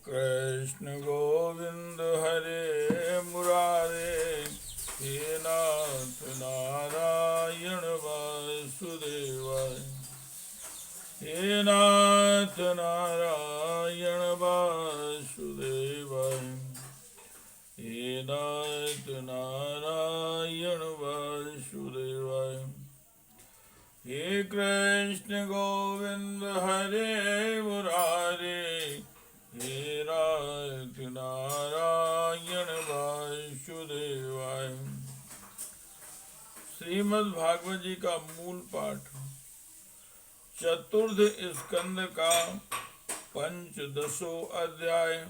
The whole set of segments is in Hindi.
कृष्ण गोविंद हरे मुरारे, हे नाथ नारायण वासुदेवाय, हे नाथ नारायण वासुदेवाय, हे नाथ नारायण वासुदेवाय। हे कृष्ण गोविंद हरे मुरारे, हे नाथ नारायण वासुदेवाय। श्रीमद् भागवत जी का मूल पाठ चतुर्थ स्कंद का पंचदशो अध्याय।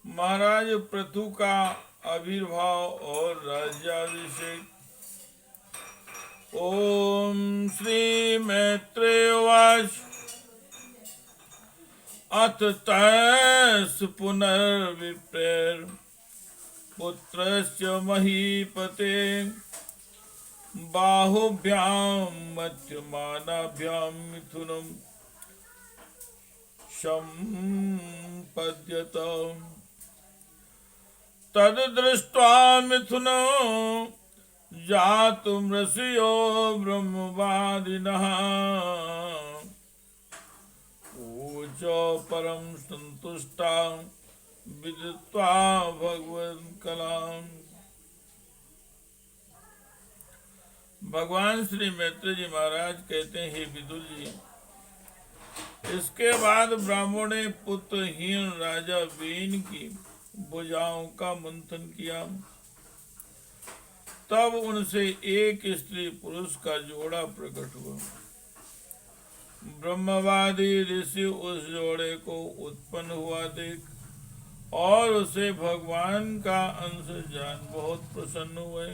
महाराज पृथु का आविर्भाव और राज्याभिषेक। ओम श्री मैत्रेय उवाच। अथ तस् पुनर्विप्रेर पुत्रस्य महीपते, बाहुभ्यां मध्यमानाभ्यां मिथुनं सम्पद्यत। तद्दृष्ट्वा मिथुनो जातुमृषयो ब्रह्मवादिनः, ऊच परं सन्तुष्टा विदित्वा भगवत्कलाम्। भगवान श्री मैत्रेय जी महाराज कहते हैं, हे विदुर जी, इसके बाद ब्राह्मणों ने पुत्रहीन राजा वेन की भुजाओं का मंथन किया। तब उनसे एक स्त्री पुरुष का जोड़ा प्रकट हुआ। ब्रह्मवादी ऋषि उस जोड़े को उत्पन्न हुआ देख और उसे भगवान का अंश जान बहुत प्रसन्न हुए।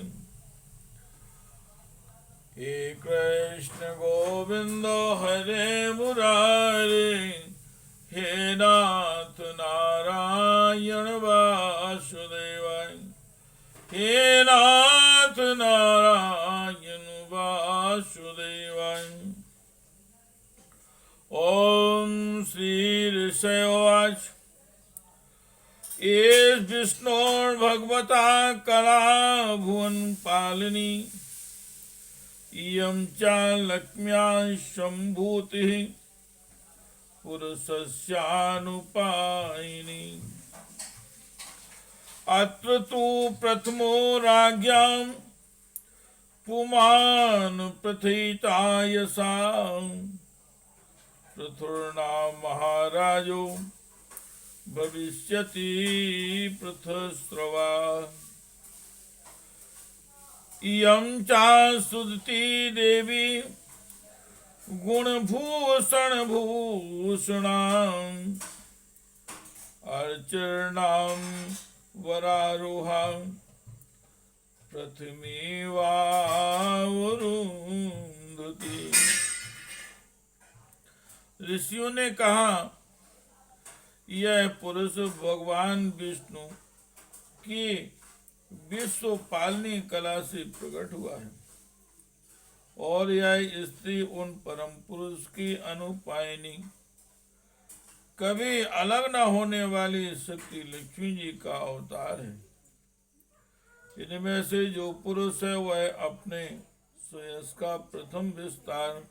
हे कृष्ण गोविंद हरे मुरारे, हे नाथ नारायण वासुदेवाय, हे नाथ नारायण वासुदेवाय। ओम श्री ऋषय उवाच। एष विष्णोर्भगवता कला भुवन पालिनी, इयं च लक्ष्म्या सम्भूतिः पुरुषस्यानुपायिनी। अत्र तु प्रथमो राज्ञां पुमान् प्रथिता यशा, पृथुर्नाम महाराजो भविष्यति पृथस्रवा। इयं च सुदती देवी गुणभूषण भूषणां, अर्चनां वरारोहा पृथ्वीवावरुन्धति। ऋषियों ने कहा, यह पुरुष भगवान विष्णु की विश्व पालनी कला से प्रकट हुआ है और यह स्त्री उन परम पुरुष की अनुपायनी, कभी अलग न होने वाली शक्ति लक्ष्मी जी का अवतार है। इनमें से जो पुरुष है वह अपने स्वयं का प्रथम विस्तार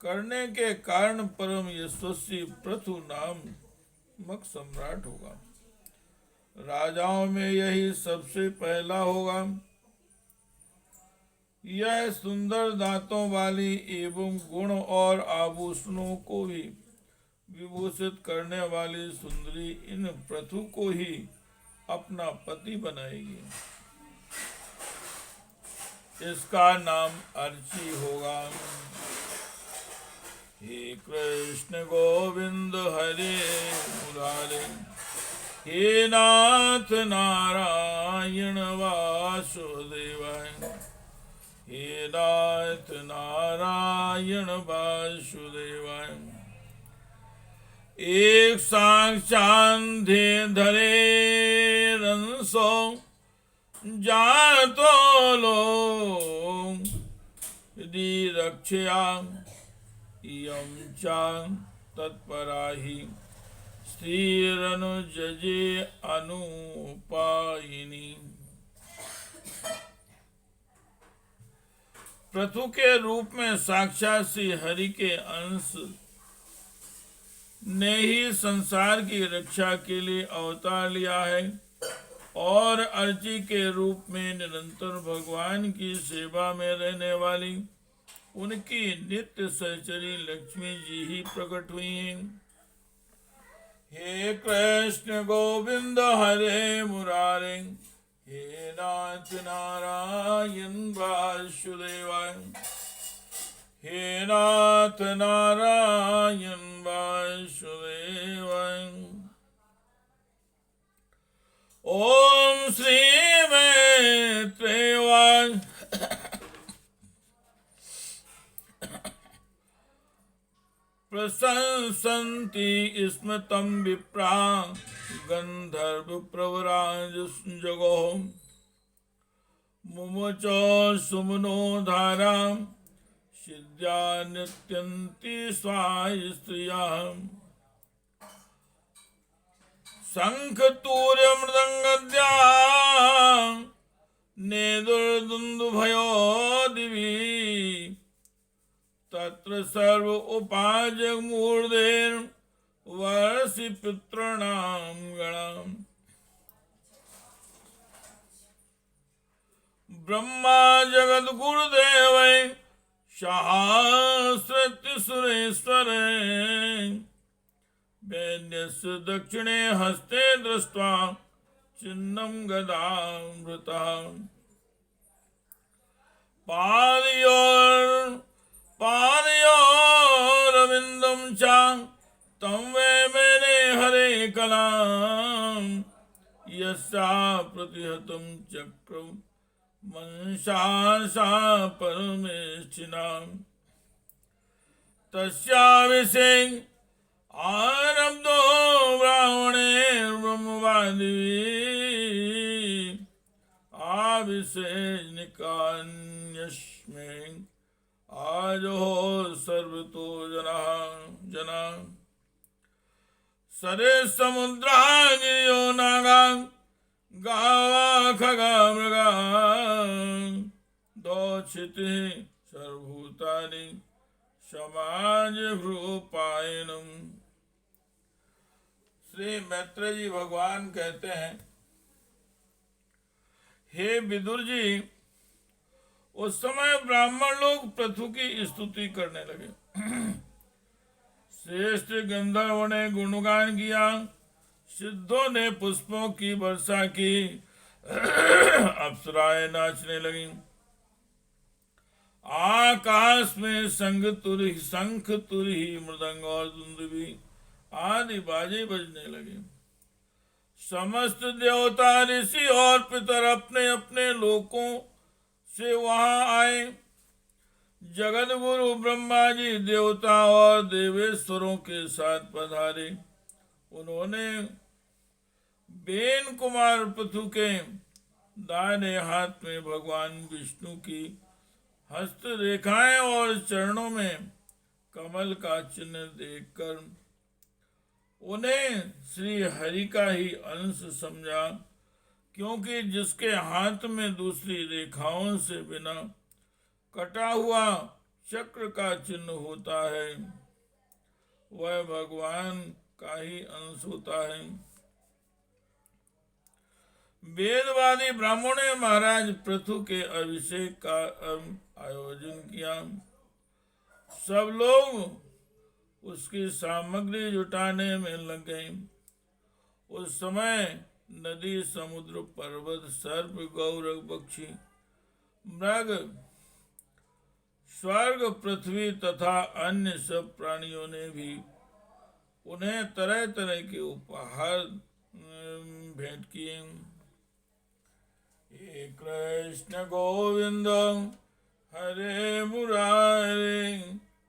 करने के कारण परम यशस्वी पृथु नामक सम्राट होगा। राजाओं में यही सबसे पहला होगा। यह सुंदर दांतों वाली एवं गुण और आभूषणों को भी विभूषित करने वाली सुंदरी इन पृथु को ही अपना पति बनाएगी। इसका नाम अर्ची होगा। हे कृष्ण गोविंद हरे मुरारे, हे नाथ नारायण वासुदेवाय, हे नाथ नारायण वासुदेवाय। एक साक्षांधे धरे रंसो जातो लो यदि रक्षया इयं च तत्पराहि श्रीरनुजजे अनुपायिनी। पृथु के रूप में साक्षात श्री हरि के अंश ने ही संसार की रक्षा के लिए अवतार लिया है और अर्ची के रूप में निरंतर भगवान की सेवा में रहने वाली उनकी नित्य सहचरी लक्ष्मी जी ही प्रकट हुई हैं। हे कृष्ण गोविंद हरे मुरारे, हे नाथ नारायण वासुदेवाय, हे नाथ नारायण वासुदेवाय। ओम श्री मैत्रेयवाय प्रशंसन्ति स्म तं विप्रा गंधर्व प्रवराज जगो मुमुचो सुमनो धारा सिद्ध्या नित्यन्ति स्वाय स्त्रिया। शंख तूर्य मृदंगद्या नेदुर्दुन्दुभयो दिवि तत्र सर्व उपाजगमूर्धेर वर्षि पितॄणां गणाम्। ब्रह्मा जगद्गुरुदेवै सहस्रति सुरेश्वरे वैद्यस्य दक्षिणे हस्ते दृष्ट्वा चिन्नं गदामृतः। पादयोरविन्दं च तं वै मेने हरे कलां यस्या प्रतिहतं चक्रं मनसा परमेष्ठिनां। तस्याविषे आरब्धो ब्राह्मणैर्ब्रह्मवादिभिः आविषेनिकान्यस्मै आजो सर्वतो जना। सरे समुद्रा गिरियो नागा गावा खगा मृगा दोक्षिति सर्वभूतानि समाज भ्रूपायनम। श्री मैत्रेय जी भगवान कहते हैं, हे विदुर जी, उस समय ब्राह्मण लोग पृथु की स्तुति करने लगे। श्रेष्ठ गंधर्व ने गुणगान किया, सिद्धों ने पुष्पों की वर्षा की, अप्सराएं नाचने लगी, आकाश में शंख तुरही मृदंग और दुंदुभी आदि बाजे बजने लगे। समस्त देवता ऋषि और पितर अपने अपने लोकों से वहां आए। जगत गुरु ब्रह्मा जी देवता और देवेश्वरों के साथ पधारे। उन्होंने बेन कुमार पृथु के दाहिने हाथ में भगवान विष्णु की हस्त रेखाएं और चरणों में कमल का चिन्ह देखकर उन्हें श्री हरि का ही अंश समझा, क्योंकि जिसके हाथ में दूसरी रेखाओं से बिना कटा हुआ चक्र का चिन्ह होता है वह भगवान का ही अंश होता है। वेदवादी ब्राह्मणों ने महाराज पृथु के अभिषेक का आयोजन किया। सब लोग उसकी सामग्री जुटाने में लग गए। उस समय नदी, समुद्र, पर्वत, सर्प, गौरव, पक्षी, मृग, स्वर्ग, पृथ्वी तथा अन्य सब प्राणियों ने भी उन्हें तरह तरह के उपहार भेंट किए। हे कृष्ण गोविंद हरे मुरारे,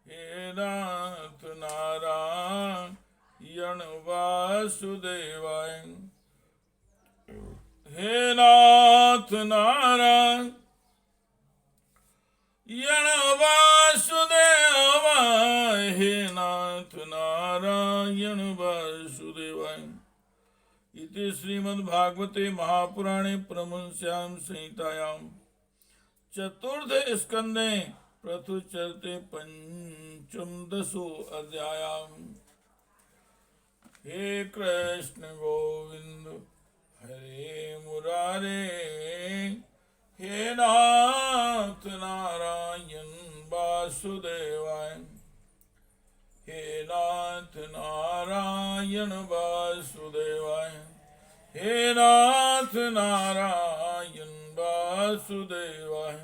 हे नाथ नारायण वासुदेवाय, हे नाथ नारायण वासुदेवाय, हे नाथ नाथ नारायण वासुदेवाय। इति श्रीमद्भागवते महापुराणे परमहंस्यां संहितायां चतुर्थ स्कंदे प्रथुचरते पंचमदशो अध्यायः। हे कृष्ण गोविंद हरे मुरारे, हे नाथ नारायण वासुदेवाय। हे नाथ नारायण वासुदेवाय। हे नाथ नारायण वासुदेवाय।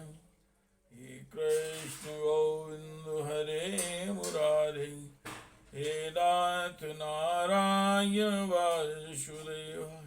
हे कृष्ण गोविंद हरे मुरारे, हे नाथ नारायण वासुदेवाय।